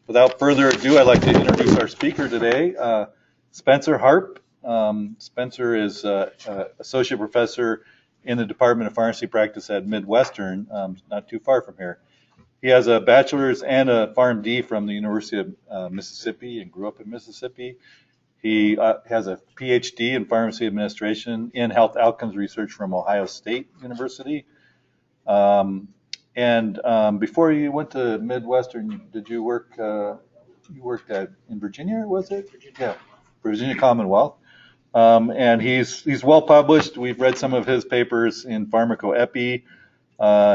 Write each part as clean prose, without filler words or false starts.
Without further ado, I'd like to introduce our speaker today, Spencer Harpe. Spencer is Associate Professor in the Department of Pharmacy Practice at Midwestern, not too far from here. He has a bachelor's and a PharmD from the University of Mississippi and grew up in Mississippi. He has a PhD in pharmacy administration in health outcomes research from Ohio State University. Before you went to Midwestern, did you work? You worked in Virginia, was it? Virginia. Yeah, Virginia Commonwealth. And he's well published. We've read some of his papers in pharmacoepi.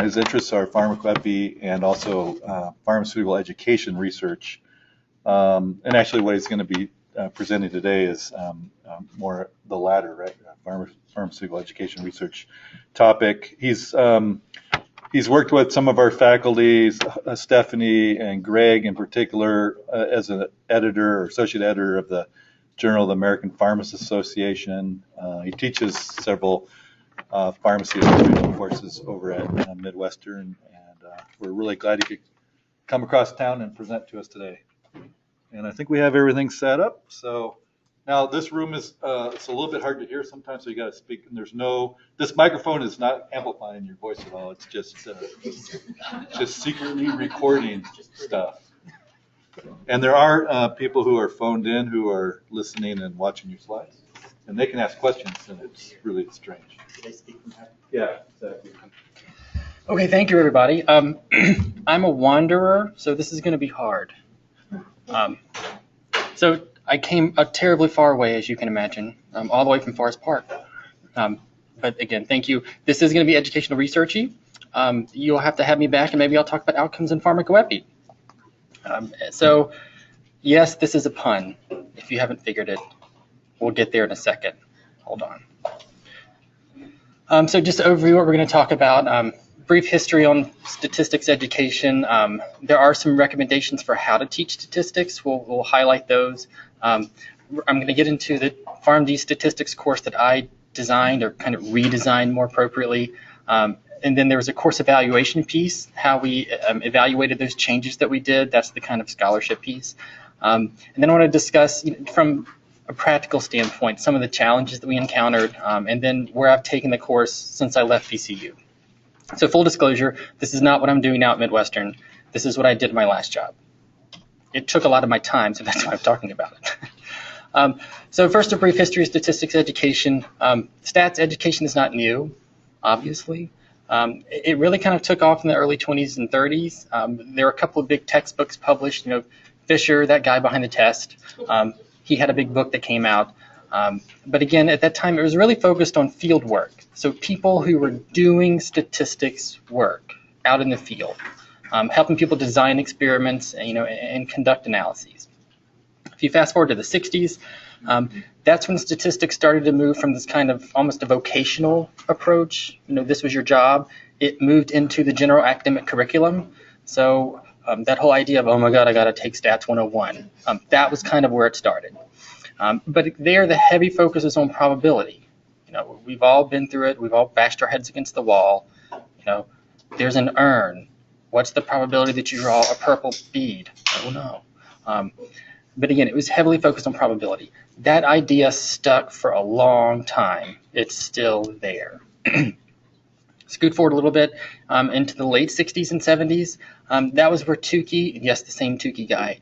His interests are pharmacoepi and also pharmaceutical education research. And actually, what he's going to be presenting today is more the latter, right? Pharmaceutical education research topic. He's worked with some of our faculty, Stephanie and Greg in particular, as an editor or associate editor of the Journal of the American Pharmacists Association. He teaches several pharmacy educational courses over at Midwestern, and we're really glad he could come across town and present to us today. And I think we have everything set up. So now this room is it's a little bit hard to hear sometimes, so you got to speak. And this microphone is not amplifying your voice at all. It's just secretly recording stuff. And there are people who are phoned in who are listening and watching your slides, and they can ask questions, and it's really strange. Did I speak from that? Yeah, exactly. Okay, thank you, everybody. I'm a wanderer, so this is going to be hard. So I came terribly far away, as you can imagine, all the way from Forest Park. But again, thank you. This is going to be educational researchy. You'll have to have me back, and maybe I'll talk about outcomes in pharmacoepi. So yes, this is a pun. If you haven't figured it, we'll get there in a second. Hold on. So just to overview what we're going to talk about. Brief history on statistics education. There are some recommendations for how to teach statistics. We'll highlight those. I'm going to get into the PharmD statistics course that I designed or kind of redesigned more appropriately. And then there was a course evaluation piece, how we evaluated those changes that we did. That's the kind of scholarship piece. And then I want to discuss from a practical standpoint some of the challenges that we encountered, and then where I've taken the course since I left VCU. So full disclosure, this is not what I'm doing now at Midwestern. This is what I did in my last job. It took a lot of my time, so that's why I'm talking about it. So first, a brief history of statistics education. Stats education is not new, obviously. It really kind of took off in the early 20s and 30s. There were a couple of big textbooks published. Fisher, that guy behind the test, he had a big book that came out. But again, at that time, it was really focused on field work. So people who were doing statistics work out in the field, helping people design experiments, and conduct analyses. If you fast forward to the 60s, that's when statistics started to move from this kind of almost a vocational approach. This was your job. It moved into the general academic curriculum. So that whole idea of, oh my God, I got to take Stats 101, that was kind of where it started. But there, the heavy focus is on probability. We've all been through it. We've all bashed our heads against the wall. There's an urn. What's the probability that you draw a purple bead? Oh no. But again, it was heavily focused on probability. That idea stuck for a long time. It's still there. Scoot forward a little bit into the late 60s and 70s. That was where Tukey, yes, the same Tukey guy,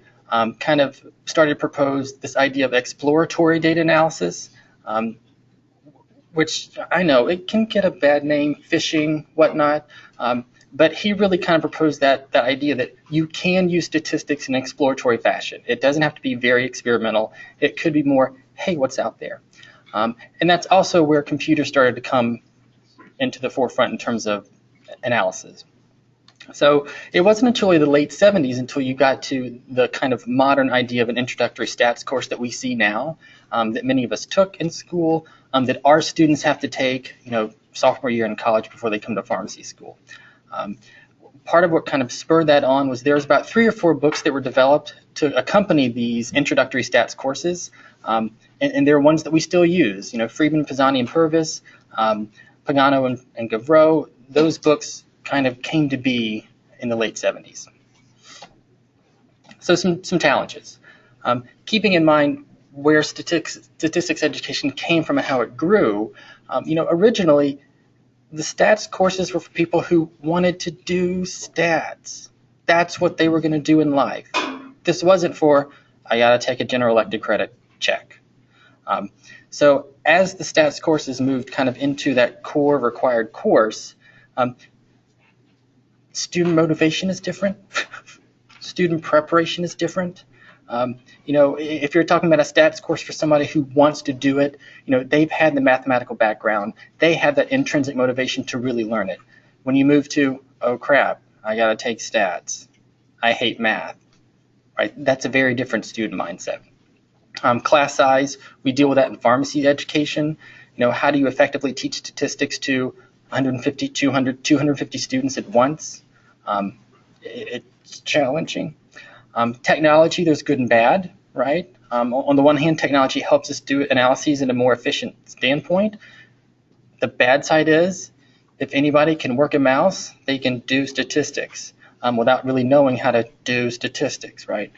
kind of started to propose this idea of exploratory data analysis, which I know it can get a bad name, phishing, whatnot, but he really kind of proposed that idea that you can use statistics in an exploratory fashion. It doesn't have to be very experimental. It could be more, hey, what's out there? And that's also where computers started to come into the forefront in terms of analysis. So it wasn't until the late 70s until you got to the kind of modern idea of an introductory stats course that we see now, that many of us took in school, that our students have to take, sophomore year in college before they come to pharmacy school. Part of what kind of spurred that on was there's about 3 or 4 books that were developed to accompany these introductory stats courses, and they're ones that we still use. Friedman, Pisani, and Purvis, Pagano and Gavreau, those books kind of came to be in the late 70s. So some challenges. Keeping in mind where statistics education came from and how it grew, originally the stats courses were for people who wanted to do stats. That's what they were going to do in life. This wasn't for, I got to take a general elective credit, check. So as the stats courses moved kind of into that core required course, student motivation is different. Student preparation is different. If you're talking about a stats course for somebody who wants to do it, they've had the mathematical background. They have that intrinsic motivation to really learn it. When you move to, oh crap, I got to take stats. I hate math, right? That's a very different student mindset. Class size, we deal with that in pharmacy education. How do you effectively teach statistics to 150, 200, 250 students at once? It's challenging. Technology, there's good and bad, right? On the one hand, technology helps us do analyses in a more efficient standpoint. The bad side is, if anybody can work a mouse, they can do statistics without really knowing how to do statistics, right?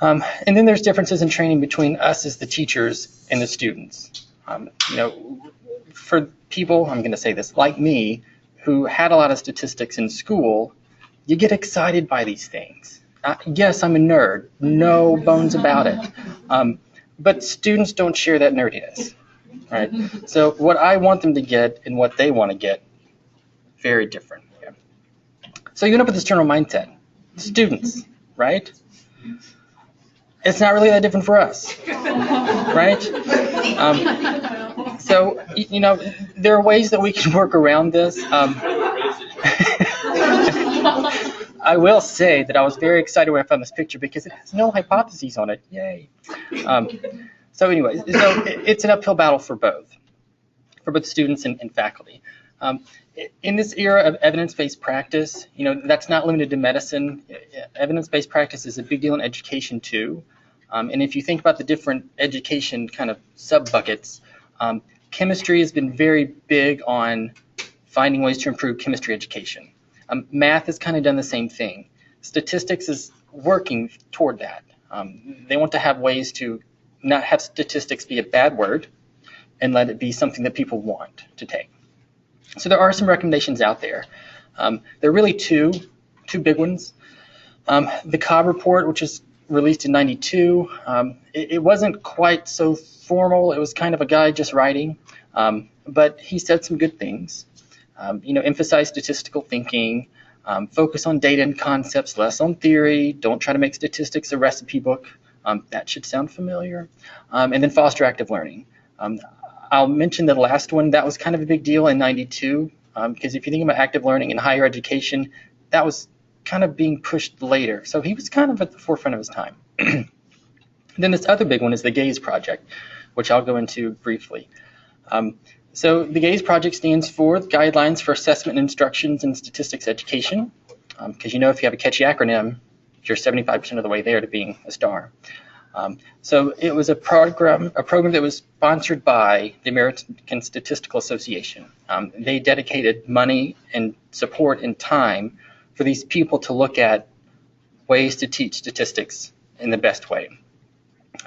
And then there's differences in training between us as the teachers and the students. For people, I'm going to say this, like me, who had a lot of statistics in school, you get excited by these things. Yes, I'm a nerd, no bones about it. But students don't share that nerdiness, right? So what I want them to get and what they want to get, very different. Yeah. So you end up with this general mindset. Students, right? It's not really that different for us, right? So, there are ways that we can work around this. I will say that I was very excited when I found this picture because it has no hypotheses on it. Yay. So it's an uphill battle for both students and faculty. In this era of evidence-based practice, that's not limited to medicine. Evidence-based practice is a big deal in education too. And if you think about the different education kind of sub-buckets, chemistry has been very big on finding ways to improve chemistry education. Math has kind of done the same thing. Statistics is working toward that. They want to have ways to not have statistics be a bad word and let it be something that people want to take. So there are some recommendations out there. There are really two big ones. The Cobb report, which is released in '92, it wasn't quite so formal. It was kind of a guy just writing, but he said some good things. Emphasize statistical thinking, focus on data and concepts, less on theory. Don't try to make statistics a recipe book. That should sound familiar. And then foster active learning. I'll mention the last one. That was kind of a big deal in '92, because if you think about active learning in higher education, that was kind of being pushed later. So he was kind of at the forefront of his time. Then this other big one is the GAISE project, which I'll go into briefly. So the GAISE project stands for Guidelines for Assessment and Instructions in Statistics Education, because if you have a catchy acronym, you're 75% of the way there to being a star. So it was a program that was sponsored by the American Statistical Association. They dedicated money and support and time for these people to look at ways to teach statistics in the best way.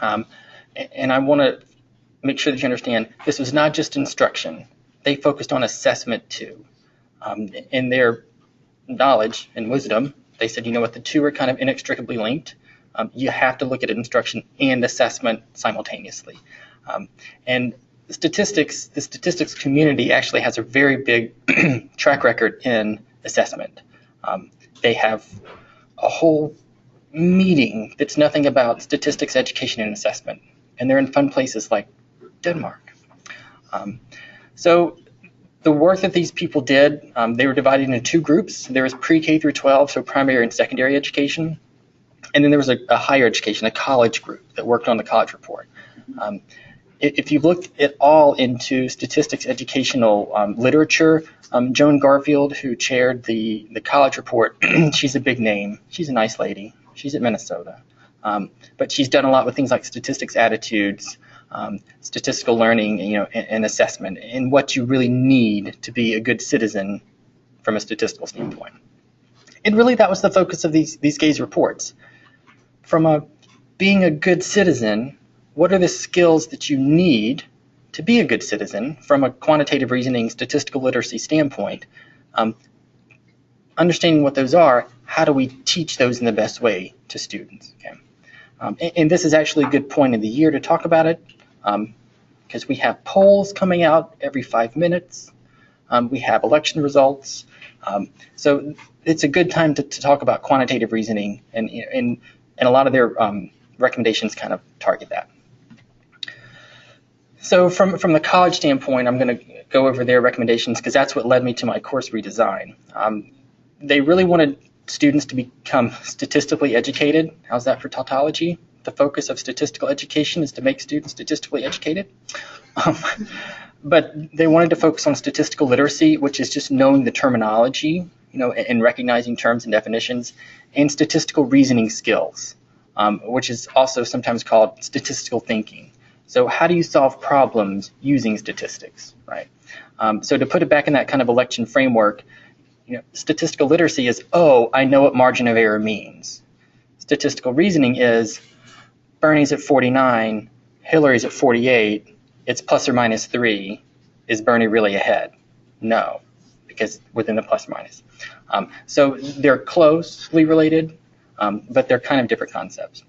And I want to make sure that you understand this was not just instruction. They focused on assessment too. In their knowledge and wisdom, they said, the two are kind of inextricably linked. You have to look at instruction and assessment simultaneously. And the statistics community actually has a very big track record in assessment. They have a whole meeting that's nothing about statistics education and assessment. And they're in fun places like Denmark. So the work that these people did, they were divided into two groups. There was pre-K through 12, so primary and secondary education. And then there was a higher education, a college group that worked on the college report. If you look at all into statistics educational literature, Joan Garfield, who chaired the college report, she's a big name. She's a nice lady. She's at Minnesota. But she's done a lot with things like statistics attitudes, statistical learning, and assessment, and what you really need to be a good citizen from a statistical standpoint. And really that was the focus of these GAISE reports. from being a good citizen, what are the skills that you need to be a good citizen from a quantitative reasoning, statistical literacy standpoint? Understanding what those are, how do we teach those in the best way to students? Okay. And this is actually a good point of the year to talk about it, because we have polls coming out every 5 minutes. We have election results. So it's a good time to talk about quantitative reasoning, and a lot of their recommendations kind of target that. So from the college standpoint, I'm going to go over their recommendations because that's what led me to my course redesign. They really wanted students to become statistically educated. How's that for tautology? The focus of statistical education is to make students statistically educated. But they wanted to focus on statistical literacy, which is just knowing the terminology, and recognizing terms and definitions, and statistical reasoning skills, which is also sometimes called statistical thinking. So how do you solve problems using statistics, right? So to put it back in that kind of election framework, statistical literacy is, I know what margin of error means. Statistical reasoning is, Bernie's at 49, Hillary's at 48, it's plus or minus 3. Is Bernie really ahead? No, because within the plus or minus. So they're closely related, but they're kind of different concepts.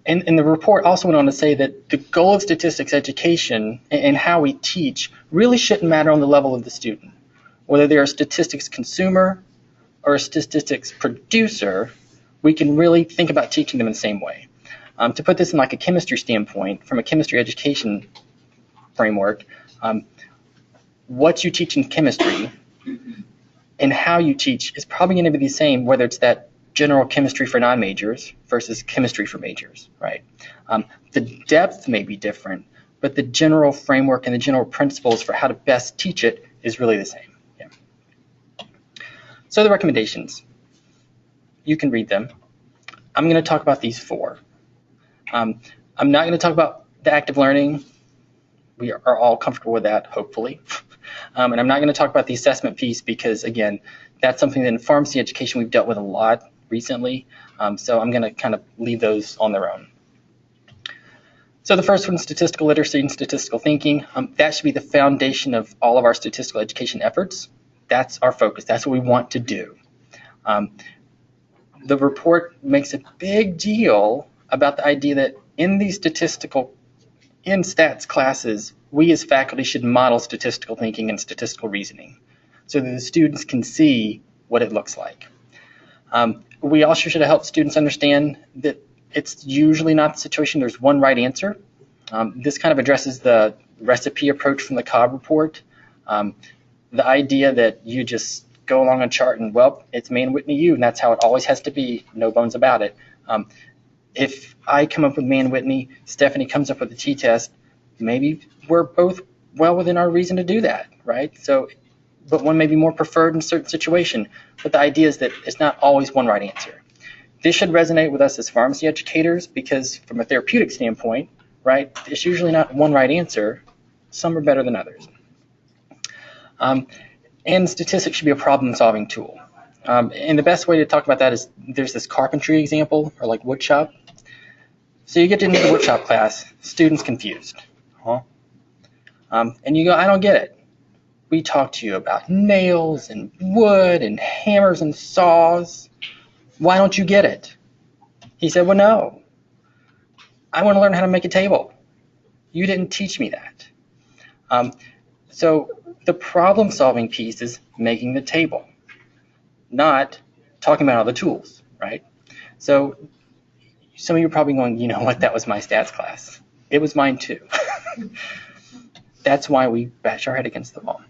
And the report also went on to say that the goal of statistics education and how we teach really shouldn't matter on the level of the student. Whether they're a statistics consumer or a statistics producer, we can really think about teaching them in the same way. To put this in like a chemistry standpoint, from a chemistry education framework, what you teach in chemistry and how you teach is probably going to be the same, whether it's that general chemistry for non-majors versus chemistry for majors, right? The depth may be different, but the general framework and the general principles for how to best teach it is really the same. Yeah. So the recommendations, you can read them. I'm going to talk about these 4. I'm not going to talk about the active learning. We are all comfortable with that, hopefully. And I'm not going to talk about the assessment piece because, again, that's something that in pharmacy education we've dealt with a lot recently. So I'm going to kind of leave those on their own. So the first one, statistical literacy and statistical thinking. That should be the foundation of all of our statistical education efforts. That's our focus. That's what we want to do. The report makes a big deal about the idea that in these in stats classes, we as faculty should model statistical thinking and statistical reasoning so that the students can see what it looks like. We also should help students understand that it's usually not the situation there's one right answer. This kind of addresses the recipe approach from the Cobb report. The idea that you just go along a chart and, well, it's Mann-Whitney U, and that's how it always has to be, no bones about it. If I come up with Mann-Whitney, Stephanie comes up with the t-test, maybe we're both well within our reason to do that, right? So, but one may be more preferred in a certain situation. But the idea is that it's not always one right answer. This should resonate with us as pharmacy educators because from a therapeutic standpoint, right, it's usually not one right answer. Some are better than others. And statistics should be a problem-solving tool. And the best way to talk about that is there's this carpentry example, or like woodshop. So you get into the woodshop class, students confused. And you go, I don't get it. We talked to you about nails and wood and hammers and saws. Why don't you get it? He said, well, no. I want to learn how to make a table. You didn't teach me that. So the problem-solving piece is making the table, not talking about all the tools, right? So some of you are probably going, you know what, that was my stats class. It was mine too. That's why we bash our head against the wall.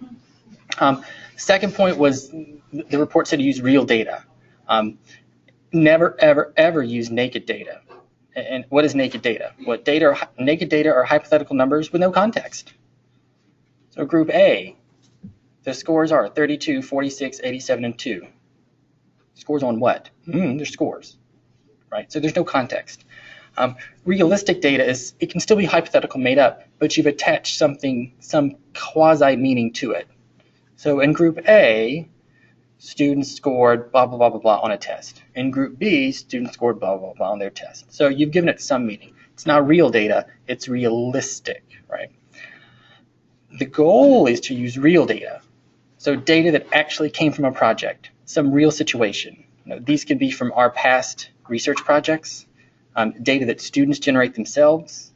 Second point was the report said to use real data. Never, ever, ever use naked data. And what is naked data? Naked data are hypothetical numbers with no context. So group A, the scores are 32, 46, 87, and 2. Scores on what? They're scores, right? So there's no context. Realistic data it can still be hypothetical, made up, but you've attached some quasi-meaning to it. So in group A, students scored blah, blah, blah, blah, blah on a test. In group B, students scored blah, blah, blah on their test. So you've given it some meaning. It's not real data, it's realistic, right? The goal is to use real data. So data that actually came from a project, some real situation. These can be from our past research projects, data that students generate themselves.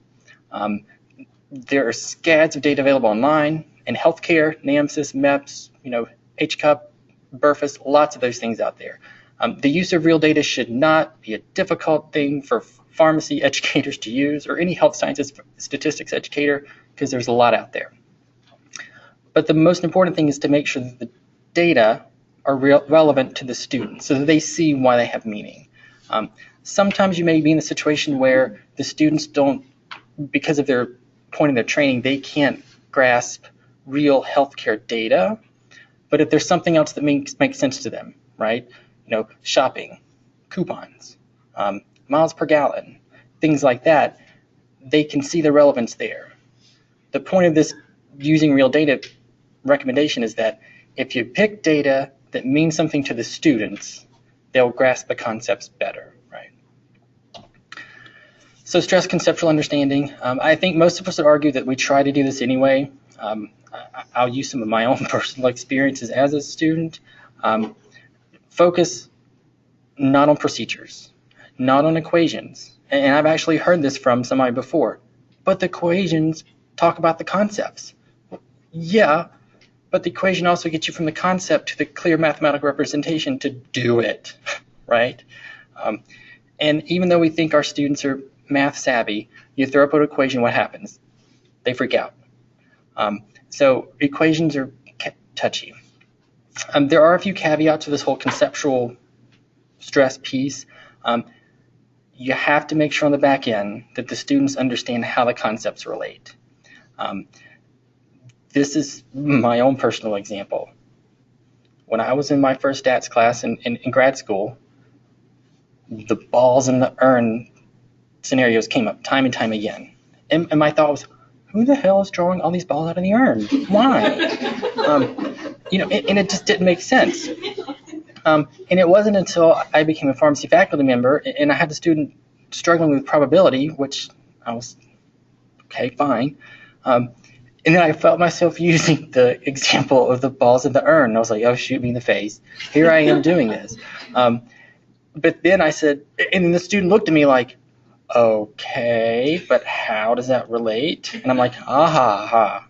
There are scads of data available online in healthcare, NAMSIS, MEPS, HCUP, BRFIS, lots of those things out there. The use of real data should not be a difficult thing for pharmacy educators to use or any health sciences statistics educator, because there's a lot out there. But the most important thing is to make sure that the data are relevant to the student so that they see why they have meaning. Sometimes you may be in a situation where the students don't, because of their point in their training, they can't grasp real healthcare data. But if there's something else that makes sense to them, right? Shopping, coupons, miles per gallon, things like that, they can see the relevance there. The point of this using real data recommendation is that if you pick data that means something to the students, they'll grasp the concepts better, right? So stress conceptual understanding. I think most of us would argue that we try to do this anyway. I'll use some of my own personal experiences as a student. Focus not on procedures, not on equations. And I've actually heard this from somebody before. But the equations talk about the concepts. Yeah, but the equation also gets you from the concept to the clear mathematical representation to do it, right? And even though we think our students are math savvy, you throw up an equation, what happens? They freak out. So equations are touchy. There are a few caveats to this whole conceptual stress piece. You have to make sure on the back end that the students understand how the concepts relate. This is my own personal example. When I was in my first stats class in grad school, the balls in the urn scenarios came up time and time again. And my thought was, who the hell is drawing all these balls out of the urn? Why? And it just didn't make sense. And it wasn't until I became a pharmacy faculty member and I had a student struggling with probability, which I was, okay, fine. And then I felt myself using the example of the balls in the urn. I was like, oh, shoot me in the face. Here I am doing this. But then I said, and then the student looked at me like, okay, but how does that relate? And I'm like, ha.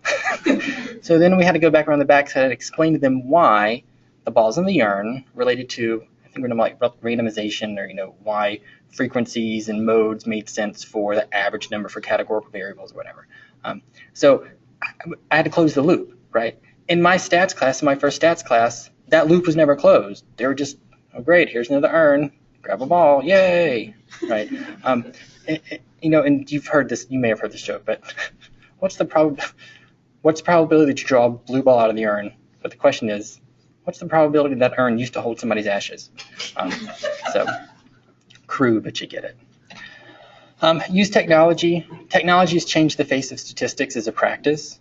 So then we had to go back around the backside and explain to them why the balls in the urn related to, I think we're going to like randomization, or why frequencies and modes made sense for the average number for categorical variables or whatever. So I had to close the loop, right? In my stats class, in my first stats class, that loop was never closed. They were just, oh great, here's another urn, grab a ball, yay, right? And you've heard this, you may have heard this joke, but what's the probability that you draw a blue ball out of the urn? But the question is, what's the probability that urn used to hold somebody's ashes? So crude, but you get it. Use technology. Technology has changed the face of statistics as a practice.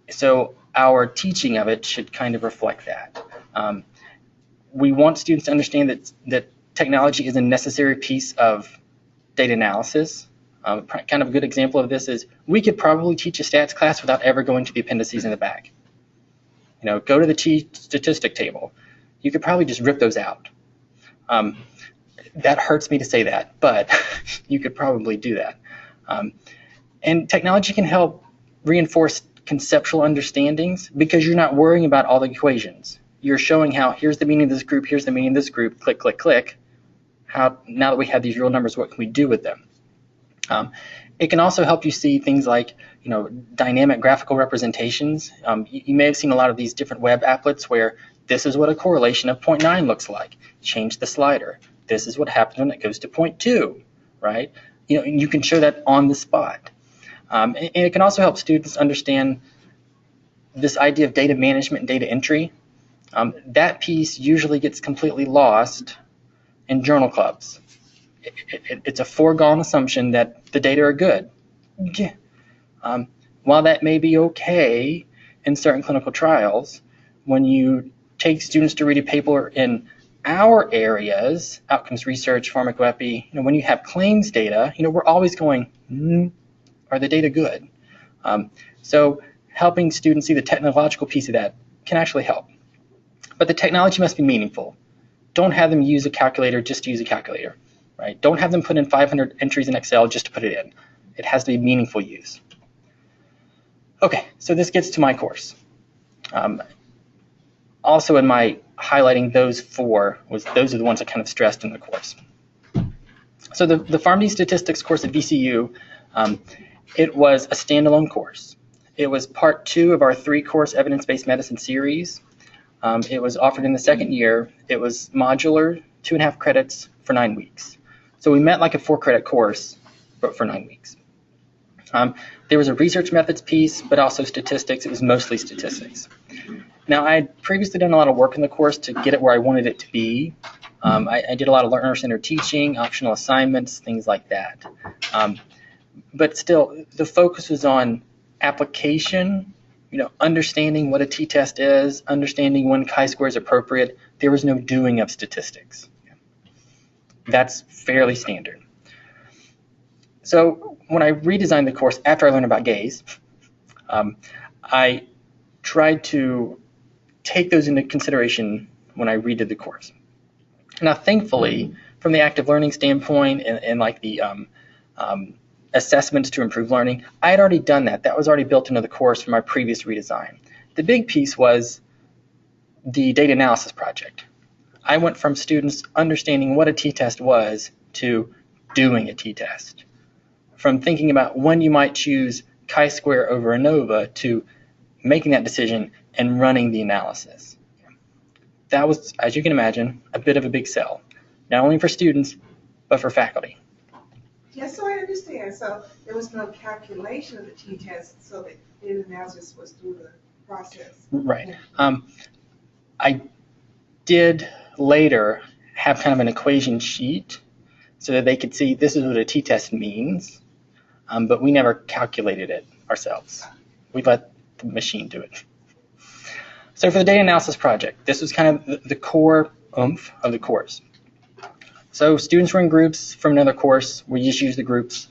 So our teaching of it should kind of reflect that. We want students to understand that technology is a necessary piece of data analysis. Kind of a good example of this is we could probably teach a stats class without ever going to the appendices in the back. Go to the statistic table. You could probably just rip those out. That hurts me to say that, but you could probably do that. And technology can help reinforce conceptual understandings because you're not worrying about all the equations. You're showing how here's the meaning of this group, here's the meaning of this group, click, click, click. Now that we have these real numbers, what can we do with them? It can also help you see things like, dynamic graphical representations. You may have seen a lot of these different web applets where this is what a correlation of 0.9 looks like. Change the slider. This is what happens when it goes to 0.2, right? You can show that on the spot. And it can also help students understand this idea of data management and data entry. That piece usually gets completely lost in journal clubs. It's a foregone assumption that the data are good. While that may be okay in certain clinical trials, when you take students to read a paper in our areas, outcomes research, pharmacoepi, when you have claims data, we're always going, are the data good? So helping students see the technological piece of that can actually help. But the technology must be meaningful. Don't have them use a calculator just to use a calculator, right? Don't have them put in 500 entries in Excel just to put it in. It has to be meaningful use. Okay, so this gets to my course. Also in my highlighting those four, those are the ones I kind of stressed in the course. So the PharmD statistics course at VCU, it was a standalone course. It was part 2 of our 3-course evidence-based medicine series. It was offered in the second year. It was modular, 2.5 credits for 9 weeks. So we met like a 4-credit course, but for 9 weeks. There was a research methods piece, but also statistics. It was mostly statistics. Now, I had previously done a lot of work in the course to get it where I wanted it to be. I did a lot of learner-centered teaching, optional assignments, things like that. But still, the focus was on application, understanding what a t-test is, understanding when chi-square is appropriate. There was no doing of statistics. That's fairly standard. So when I redesigned the course after I learned about GAISE, I tried to take those into consideration when I redid the course. Now, thankfully, from the active learning standpoint and like the assessments to improve learning, I had already done that. That was already built into the course from my previous redesign. The big piece was the data analysis project. I went from students understanding what a t-test was to doing a t-test. From thinking about when you might choose chi-square over ANOVA to making that decision and running the analysis. That was, as you can imagine, a bit of a big sell, not only for students, but for faculty. Yes, so I understand. So there was no calculation of the t-test, so the data analysis was through the process. Right. I did later have kind of an equation sheet so that they could see this is what a t-test means, but we never calculated it ourselves. We let the machine do it. So for the data analysis project, this was kind of the core oomph of the course. So students were in groups from another course. We just used the groups.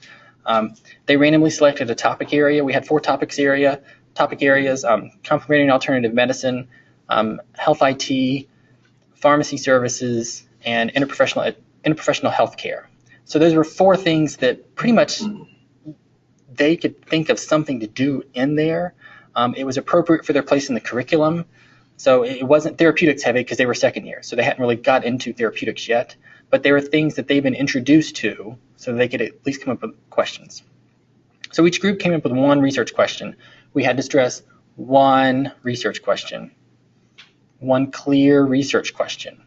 They randomly selected a topic area. We had 4 topic areas, complementary and alternative medicine, health IT, pharmacy services, and interprofessional health care. So those were 4 things that pretty much they could think of something to do in there. It was appropriate for their place in the curriculum. So it wasn't therapeutics heavy because they were second year. So they hadn't really got into therapeutics yet. But there were things that they've been introduced to so they could at least come up with questions. So each group came up with 1 research question. We had to stress 1 research question, 1 clear research question.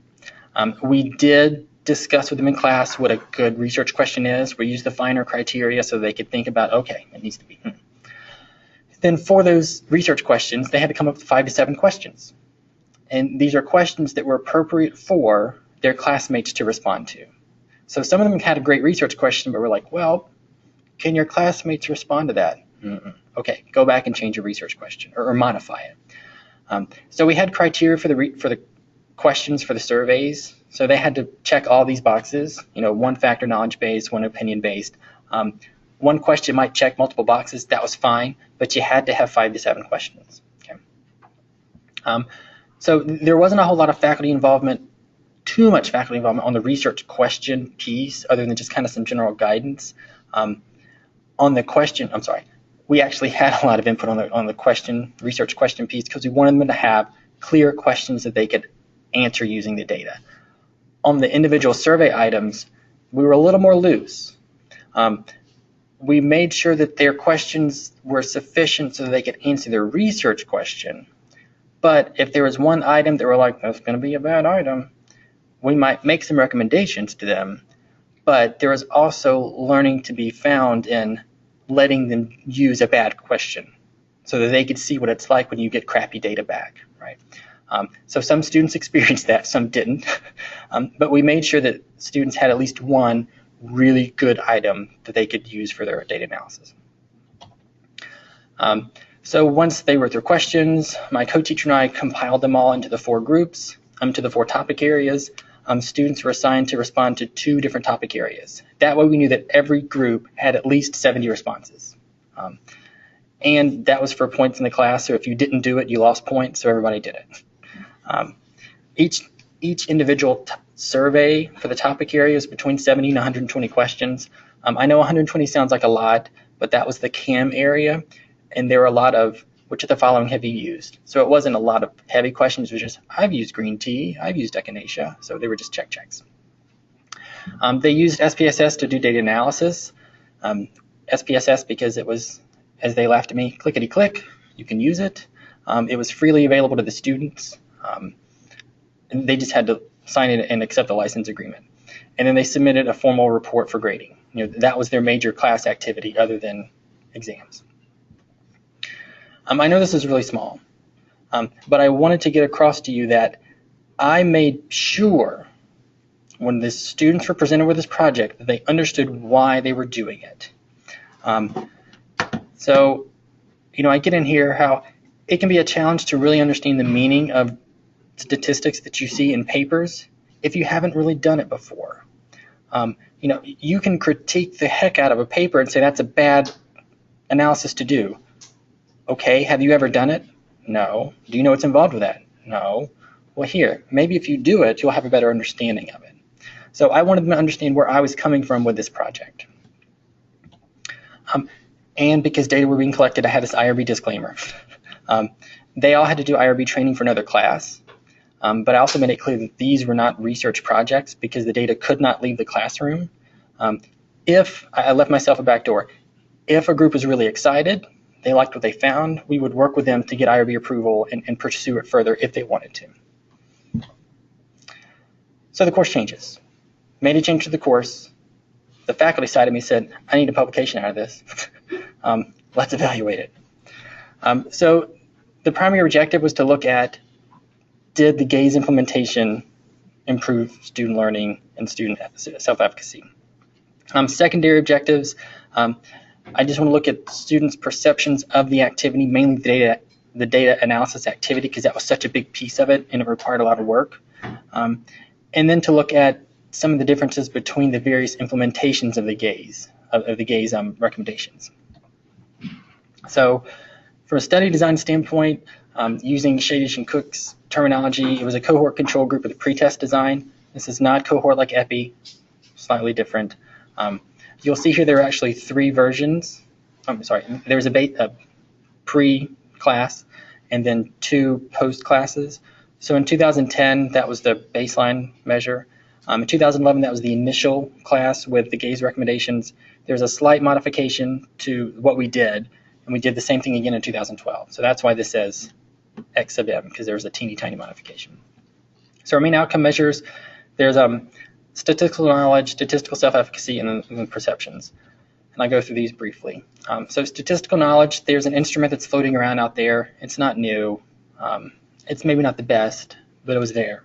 We did discuss with them in class what a good research question is. We used the finer criteria so they could think about, okay, it needs to be. Then for those research questions, they had to come up with 5 to 7 questions. And these are questions that were appropriate for their classmates to respond to. So some of them had a great research question, but we're like, well, can your classmates respond to that? Okay, go back and change your research question or modify it. So we had criteria for the questions for the surveys. So they had to check all these boxes, 1 factor knowledge based, 1 opinion based. 1 question might check multiple boxes. That was fine, but you had to have 5 to 7 questions. Okay. So there wasn't a whole lot of faculty involvement, too much faculty involvement on the research question piece, other than just kind of some general guidance. On the question, we actually had a lot of input on the research question piece because we wanted them to have clear questions that they could answer using the data. On the individual survey items, we were a little more loose. We made sure that their questions were sufficient so that they could answer their research question. But if there was 1 item that were like, that's going to be a bad item, we might make some recommendations to them. But there was also learning to be found in letting them use a bad question so that they could see what it's like when you get crappy data back, right? So some students experienced that, some didn't. But we made sure that students had at least 1 really good item that they could use for their data analysis. So once they wrote their questions, my co-teacher and I compiled them all into the 4 groups, to the 4 topic areas. Students were assigned to respond to 2 different topic areas. That way we knew that every group had at least 70 responses. And that was for points in the class, so if you didn't do it, you lost points, so everybody did it. Each individual survey for the topic area is between 70 and 120 questions. I know 120 sounds like a lot, but that was the CAM area, and there were a lot of, which of the following have you used? So it wasn't a lot of heavy questions, it was just, I've used green tea, I've used echinacea, so they were just checks. They used SPSS to do data analysis. SPSS because it was, as they laughed at me, clickety-click, you can use it. It was freely available to the students. And they just had to sign it and accept the license agreement. And then they submitted a formal report for grading. That was their major class activity other than exams. I know this is really small, but I wanted to get across to you that I made sure when the students were presented with this project that they understood why they were doing it. So, I get in here how it can be a challenge to really understand the meaning of statistics that you see in papers if you haven't really done it before. You can critique the heck out of a paper and say that's a bad analysis to do. Okay, have you ever done it? No. Do you know what's involved with that? No. Well, here, maybe if you do it, you'll have a better understanding of it. So I wanted them to understand where I was coming from with this project. And because data were being collected, I had this IRB disclaimer. They all had to do IRB training for another class, but I also made it clear that these were not research projects because the data could not leave the classroom. If I left myself a back door, if a group was really excited, they liked what they found, we would work with them to get IRB approval and pursue it further if they wanted to. So the course changes. Made a change to the course. The faculty side of me said, I need a publication out of this. Let's evaluate it. So the primary objective was to look at, did the GAISE implementation improve student learning and student self-efficacy? Secondary objectives, I just want to look at students' perceptions of the activity, mainly the data analysis activity, because that was such a big piece of it and it required a lot of work. And then to look at some of the differences between the various implementations of the GAISE, recommendations. So from a study design standpoint, using Shadish and Cook's terminology, it was a cohort control group with a pretest design. This is not cohort like EPI, slightly different. You'll see here there are actually 3 versions. There was a pre-class and then 2 post-classes. So in 2010, that was the baseline measure. In 2011, that was the initial class with the GAISE recommendations. There's a slight modification to what we did, and we did the same thing again in 2012. So that's why this says X sub M, because there was a teeny tiny modification. So our main outcome measures, there's statistical knowledge, statistical self-efficacy, and then perceptions. And I'll go through these briefly. So statistical knowledge, there's an instrument that's floating around out there. It's not new. It's maybe not the best, but it was there.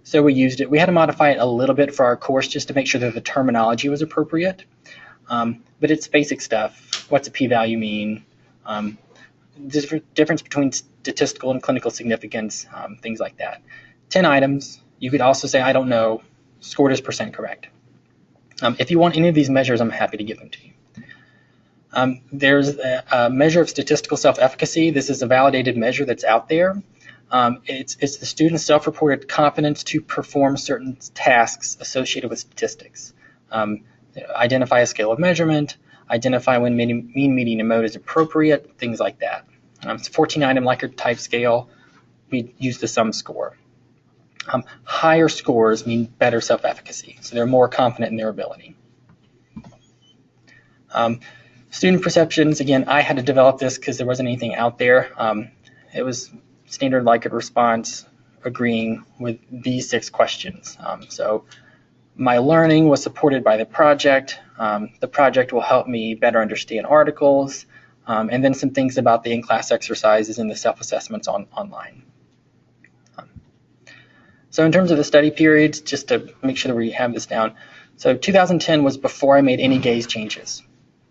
So we used it. We had to modify it a little bit for our course just to make sure that the terminology was appropriate. But it's basic stuff. What's a p-value mean? Difference between statistical and clinical significance, things like that. 10 items. You could also say, I don't know, scored as % correct. If you want any of these measures, I'm happy to give them to you. There's a measure of statistical self-efficacy. This is a validated measure that's out there. It's the student's self-reported confidence to perform certain tasks associated with statistics. Identify a scale of measurement, identify when mean, median, and mode is appropriate, things like that. It's a 14-item Likert type scale. We use the sum score. Higher scores mean better self-efficacy, so they're more confident in their ability. Student perceptions, again, I had to develop this because there wasn't anything out there. It was standard Likert response agreeing with these 6 questions. So my learning was supported by the project. The project will help me better understand articles, and then some things about the in-class exercises and the self-assessments online. So in terms of the study periods, just to make sure that we have this down, so 2010 was before I made any GAISE changes.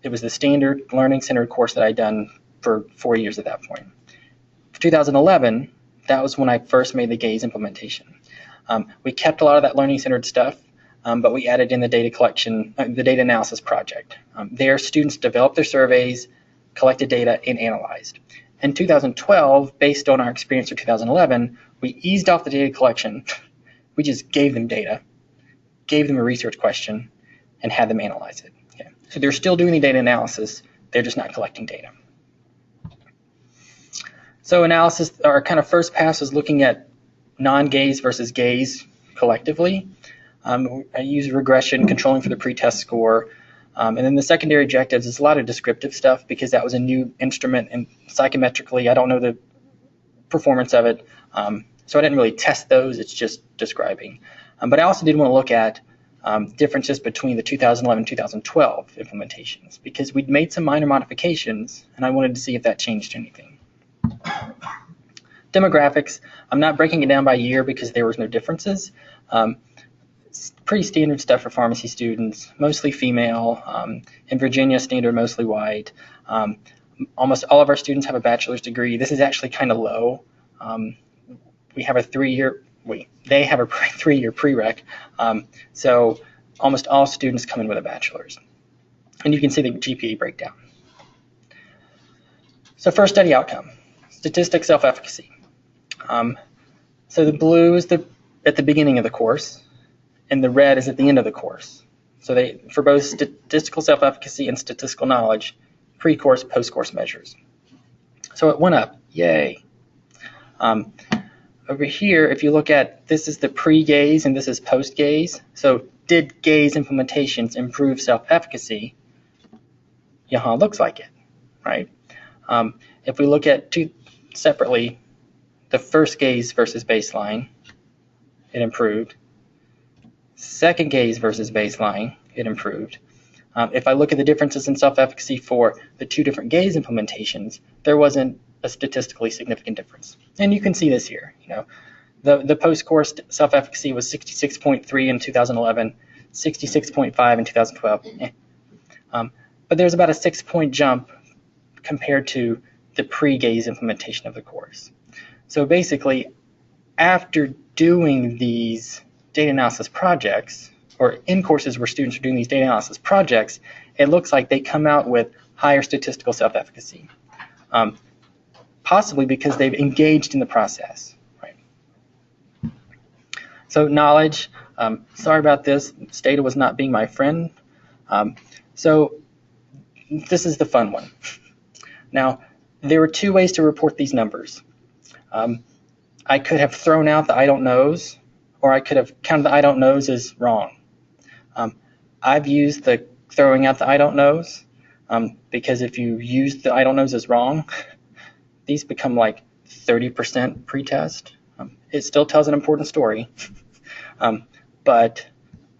It was the standard learning-centered course that I'd done for 4 years at that point. For 2011, that was when I first made the GAISE implementation. We kept a lot of that learning-centered stuff, but we added in the data collection, the data analysis project. There, students developed their surveys, collected data, and analyzed. In 2012, based on our experience for 2011, we eased off the data collection. We just gave them data, gave them a research question, and had them analyze it. Okay. So they're still doing the data analysis, they're just not collecting data. So analysis, our kind of first pass was looking at non-GAISE versus GAISE collectively. I use regression, controlling for the pretest score. And then the secondary objectives is a lot of descriptive stuff because that was a new instrument, and psychometrically, I don't know the performance of it. So I didn't really test those, it's just describing. But I also did want to look at differences between the 2011-2012 implementations because we'd made some minor modifications and I wanted to see if that changed anything. Demographics, I'm not breaking it down by year because there was no differences. Pretty standard stuff for pharmacy students, mostly female. In Virginia, standard mostly white. Almost all of our students have a bachelor's degree. This is actually kind of low. We have a they have a 3-year prereq. So almost all students come in with a bachelor's. And you can see the GPA breakdown. So first study outcome, statistics self-efficacy. So the blue is at the beginning of the course, and the red is at the end of the course. So for both statistical self-efficacy and statistical knowledge, pre-course, post-course measures. So it went up, yay. Over here, if you look at, this is the pre-GAISE and this is post-GAISE. So did GAISE implementations improve self-efficacy? Yeah, looks like it, right? If we look at two separately, the first GAISE versus baseline, it improved. Second GAISE versus baseline, it improved. If I look at the differences in self-efficacy for the two different GAISE implementations, there wasn't a statistically significant difference. And you can see this here. The post-course self-efficacy was 66.3 in 2011, 66.5 in 2012. But there's about a 6-point jump compared to the pre-GAISE implementation of the course. So basically, after doing these data analysis projects, or in courses where students are doing these data analysis projects, it looks like they come out with higher statistical self-efficacy, possibly because they've engaged in the process. Right? So knowledge, sorry about this, Stata was not being my friend. So this is the fun one. Now, there were two ways to report these numbers. I could have thrown out the I don't knows, or I could have counted the I don't knows as wrong. I've used the throwing out the I don't knows because if you use the I don't knows as wrong, these become like 30% pretest. It still tells an important story, but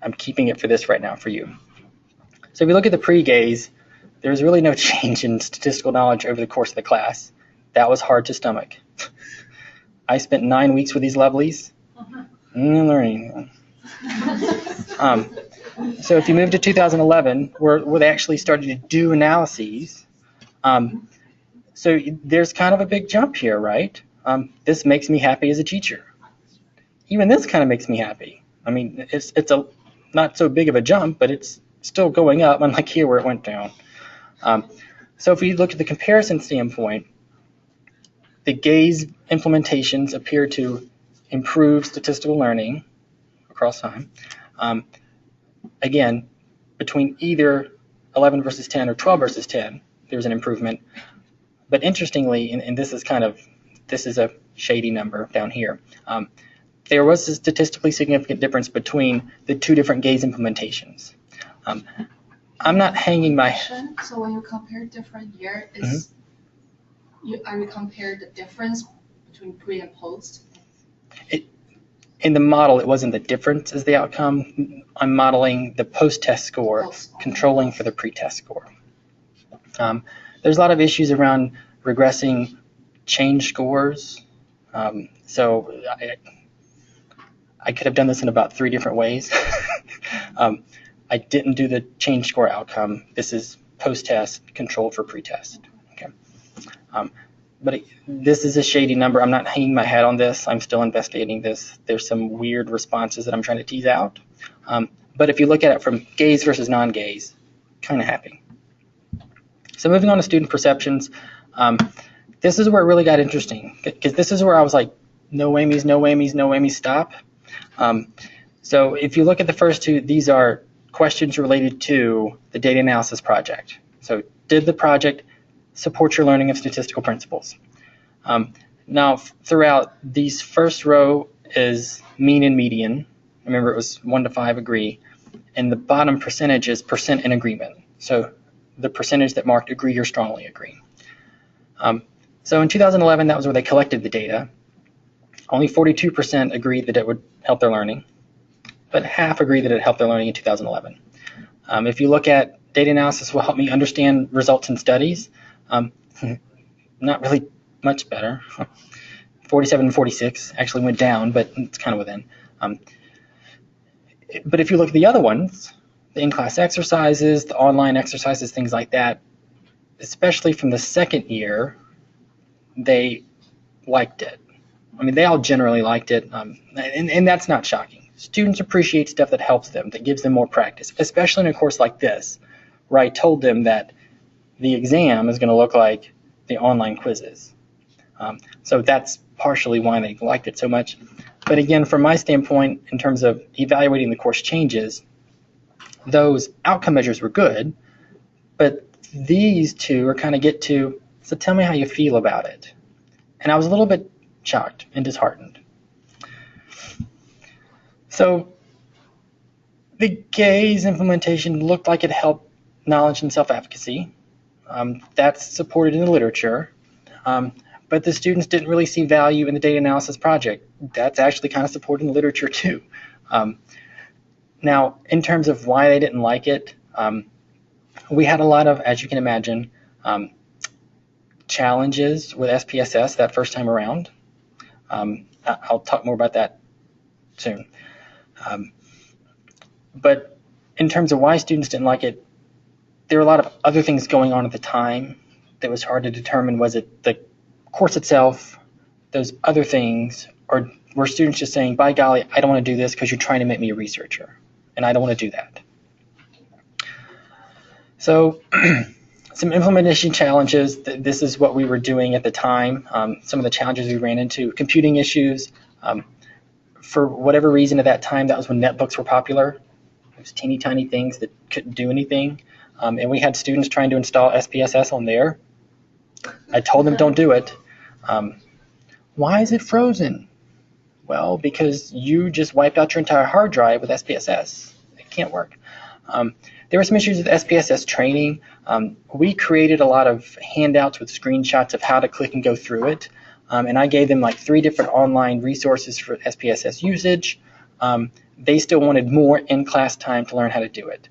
I'm keeping it for this right now for you. So if you look at the pre-GAISE, there's really no change in statistical knowledge over the course of the class. That was hard to stomach. I spent 9 weeks with these lovelies. Learning. So if you move to 2011, where they actually started to do analyses, so there's kind of a big jump here, right? This makes me happy as a teacher. Even this kind of makes me happy. I mean, it's a not so big of a jump, but it's still going up, unlike here where it went down. So if we look at the comparison standpoint, the GAISE implementations appear to improve statistical learning across time. Again, between either 11 versus 10 or 12 versus 10, there's an improvement. But interestingly, and this is a shady number down here, there was a statistically significant difference between the two different GAISE implementations. I'm not hanging my... So when you compare different years, are you comparing the difference between pre and post? In the model, it wasn't the difference as the outcome. I'm modeling the post-test score, controlling for the pre-test score. There's a lot of issues around regressing change scores. So I could have done this in about 3 different ways. I didn't do the change score outcome. This is post-test, controlled for pre-test. Okay. But this is a shady number. I'm not hanging my hat on this. I'm still investigating this. There's some weird responses that I'm trying to tease out. But if you look at it from gaze versus non-gaze, kind of happy. So moving on to student perceptions, this is where it really got interesting, because this is where I was like, no whammies, no whammies, no whammies, stop. So if you look at the first two, these are questions related to the data analysis project. So did the project support your learning of statistical principles? Now, throughout, these first row is mean and median. Remember, it was 1 to 5 agree. And the bottom percentage is % in agreement. So the percentage that marked agree or strongly agree. So in 2011, that was where they collected the data. Only 42% agreed that it would help their learning, but half agreed that it helped their learning in 2011. If you look at data analysis will help me understand results in studies, not really much better. 47 and 46 actually went down, but it's kind of within. But if you look at the other ones, the in-class exercises, the online exercises, things like that, especially from the second year, they liked it. I mean, they all generally liked it, and that's not shocking. Students appreciate stuff that helps them, that gives them more practice, especially in a course like this, where I told them that the exam is going to look like the online quizzes. So that's partially why they liked it so much. But again, from my standpoint, in terms of evaluating the course changes, those outcome measures were good, but these two are kind of get to, so tell me how you feel about it. And I was a little bit shocked and disheartened. So the GAISE implementation looked like it helped knowledge and self-efficacy. That's supported in the literature. But the students didn't really see value in the data analysis project. That's actually kind of supported in the literature too. Now, in terms of why they didn't like it, we had a lot of, as you can imagine, challenges with SPSS that first time around. I'll talk more about that soon. But in terms of why students didn't like it, there were a lot of other things going on at the time that was hard to determine. Was it the course itself, those other things, or were students just saying, by golly, I don't want to do this because you're trying to make me a researcher, and I don't want to do that. So some implementation challenges. This is what we were doing at the time. Some of the challenges we ran into, computing issues. For whatever reason at that time, that was when netbooks were popular. It was teeny tiny things that couldn't do anything. And we had students trying to install SPSS on there. I told them don't do it. Why is it frozen? Well, because you just wiped out your entire hard drive with SPSS. It can't work. There were some issues with SPSS training. We created a lot of handouts with screenshots of how to click and go through it. And I gave them like 3 different online resources for SPSS usage. They still wanted more in-class time to learn how to do it.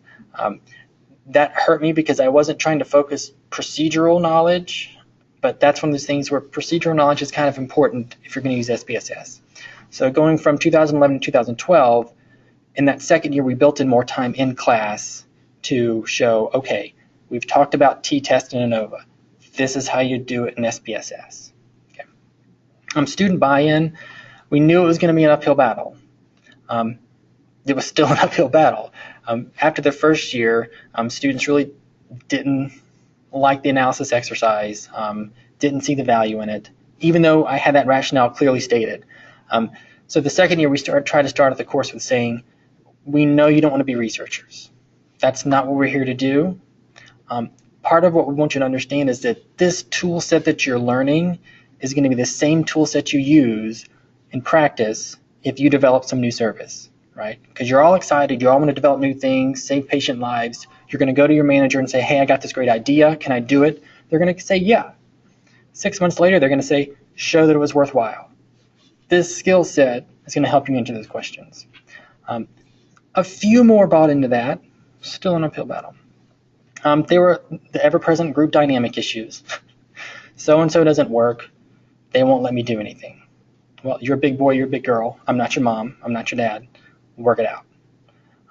That hurt me because I wasn't trying to focus procedural knowledge, but that's one of those things where procedural knowledge is kind of important if you're going to use SPSS. So going from 2011 to 2012, in that second year, we built in more time in class to show, okay, we've talked about t-test and ANOVA. This is how you do it in SPSS. Okay. Student buy-in, we knew it was going to be an uphill battle. It was still an uphill battle. After the first year, students really didn't like the analysis exercise, didn't see the value in it, even though I had that rationale clearly stated. So the second year, we tried to start the course with saying, we know you don't want to be researchers. That's not what we're here to do. Part of what we want you to understand is that this tool set that you're learning is going to be the same tool set you use in practice if you develop some new service, right? Because you're all excited, you all want to develop new things, save patient lives. You're going to go to your manager and say, hey, I got this great idea, can I do it? They're going to say, yeah. 6 months later, they're going to say, show that it was worthwhile. This skill set is going to help you answer those questions. A few more bought into that, still an uphill battle. There were the ever-present group dynamic issues. So-and-so doesn't work. They won't let me do anything. Well, you're a big boy, you're a big girl. I'm not your mom. I'm not your dad. Work it out.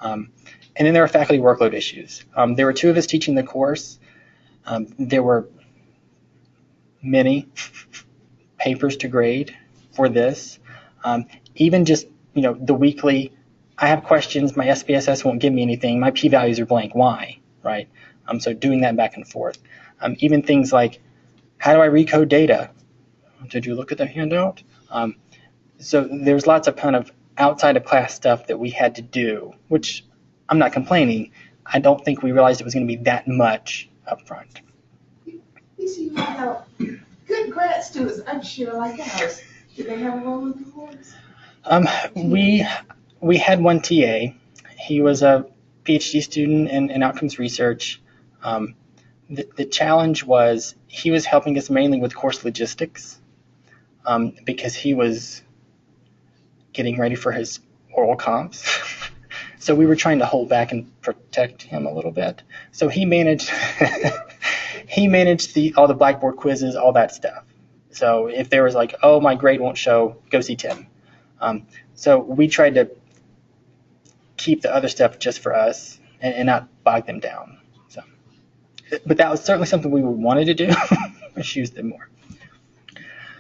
And then there are faculty workload issues. There were 2 of us teaching the course. There were many papers to grade for this. Even just, the weekly, I have questions, my SPSS won't give me anything, my p-values are blank, why, right? So doing that back and forth. Even things like, how do I recode data? Did you look at the handout? So there's lots of kind of outside of class stuff that we had to do, which I'm not complaining. I don't think we realized it was going to be that much up front. You see, you have good grad students, I'm sure, like ours. Do they have a role in the course? We had one TA. He was a PhD student in outcomes research. The challenge was he was helping us mainly with course logistics because he was getting ready for his oral comps. So we were trying to hold back and protect him a little bit. So he managed all the Blackboard quizzes, all that stuff. So if there was like, oh, my grade won't show, go see Tim. So we tried to keep the other stuff just for us and not bog them down. So, but that was certainly something we wanted to do. Just use them more.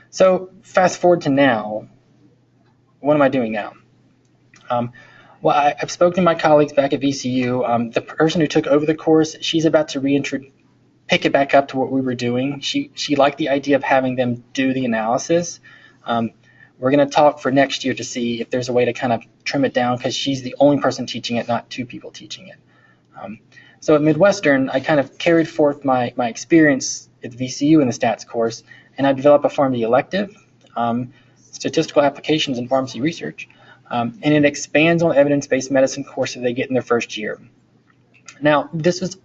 So fast forward to now. What am I doing now? Well, I've spoken to my colleagues back at VCU. The person who took over the course, she's about to pick it back up to what we were doing. She liked the idea of having them do the analysis. We're going to talk for next year to see if there's a way to kind of trim it down because she's the only person teaching it, not two people teaching it. So at Midwestern, I kind of carried forth my experience at VCU in the stats course, and I developed a PharmD elective, statistical applications in pharmacy research, and it expands on the evidence-based medicine course that they get in their first year. Now, this was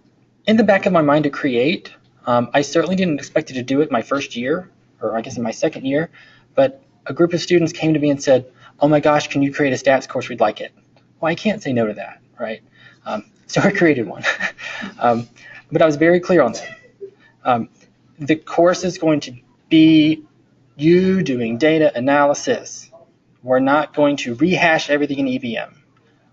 in the back of my mind to create. I certainly didn't expect to do it my first year, or I guess in my second year, but a group of students came to me and said, oh my gosh, can you create a stats course? We'd like it. Well, I can't say no to that, right? So I created one. But I was very clear on that. The course is going to be you doing data analysis. We're not going to rehash everything in EVM.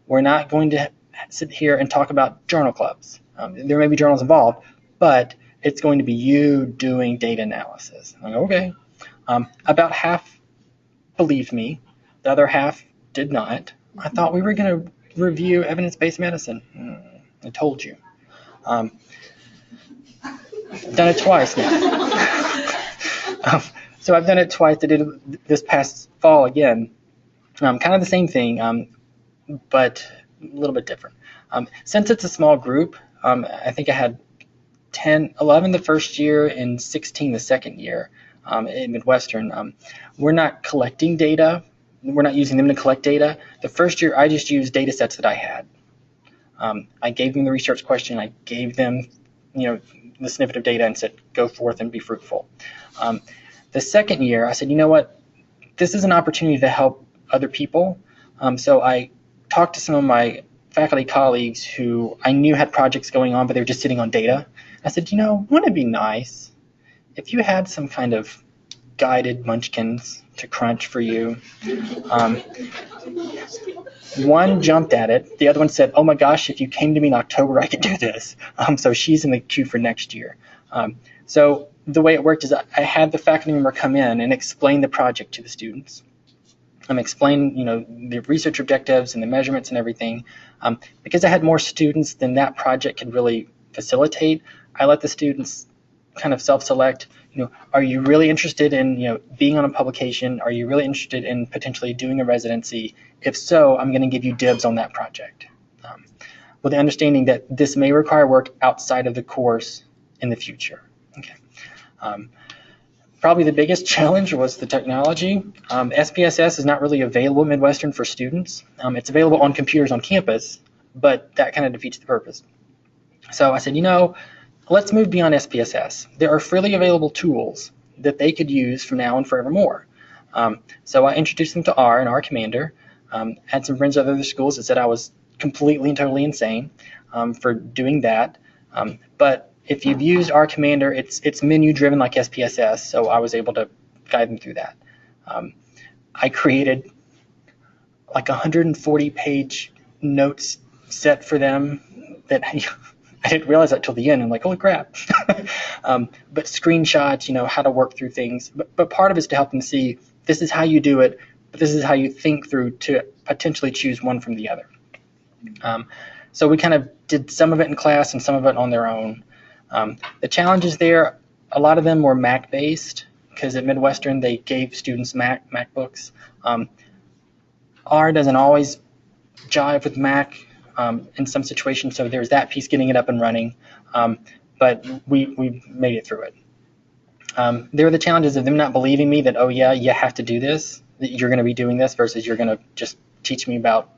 We're not going to sit here and talk about journal clubs. There may be journals involved, but it's going to be you doing data analysis. I'm like, okay. About half believed me. The other half did not. I thought we were going to review evidence-based medicine. I told you. I've done it twice now. So I've done it twice. I did it this past fall again. Kind of the same thing, but a little bit different. Since it's a small group, I think I had 11 the first year and 16 the second year in Midwestern. We're not collecting data. We're not using them to collect data. The first year, I just used data sets that I had. I gave them the research question. I gave them, the snippet of data and said, go forth and be fruitful. The second year, I said, you know what? This is an opportunity to help other people. So I talked to some of my faculty colleagues who I knew had projects going on, but they were just sitting on data. I said, wouldn't it be nice if you had some kind of guided munchkins to crunch for you? One jumped at it. The other one said, oh my gosh, if you came to me in October, I could do this. So she's in the queue for next year. So the way it worked is I had the faculty member come in and explain the project to the students. Explain, the research objectives and the measurements and everything. Because I had more students than that project could really facilitate, I let the students kind of self-select, are you really interested in, being on a publication? Are you really interested in potentially doing a residency? If so, I'm going to give you dibs on that project. With the understanding that this may require work outside of the course in the future. Okay. Probably the biggest challenge was the technology. SPSS is not really available at Midwestern for students. It's available on computers on campus, but that kind of defeats the purpose. So I said, let's move beyond SPSS. There are freely available tools that they could use from now and forevermore. So I introduced them to R and R Commander. Had some friends at other schools that said I was completely and totally insane for doing that. But if you've used R Commander, it's menu driven like SPSS, so I was able to guide them through that. I created like 140-page notes set for them that I I didn't realize that till the end. I'm like, holy crap. But screenshots, how to work through things. But part of it is to help them see this is how you do it, but this is how you think through to potentially choose one from the other. So we kind of did some of it in class and some of it on their own. The challenges there, a lot of them were Mac-based, because at Midwestern they gave students MacBooks. R doesn't always jive with Mac in some situations, so there's that piece, getting it up and running. But we made it through it. There are the challenges of them not believing me that, oh yeah, you have to do this, that you're going to be doing this versus you're going to just teach me about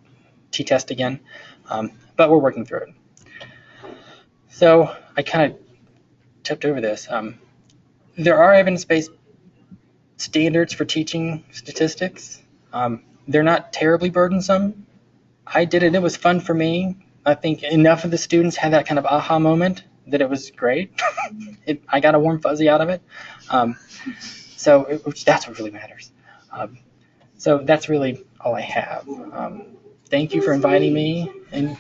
t-test again. But we're working through it. So I kind of tipped over this. There are evidence-based standards for teaching statistics. They're not terribly burdensome. I did it. It was fun for me. I think enough of the students had that kind of aha moment that it was great. I got a warm fuzzy out of it. That's what really matters. So that's really all I have. Thank you for inviting me. And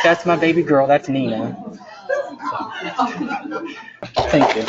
that's my baby girl. That's Nina. So, thank you.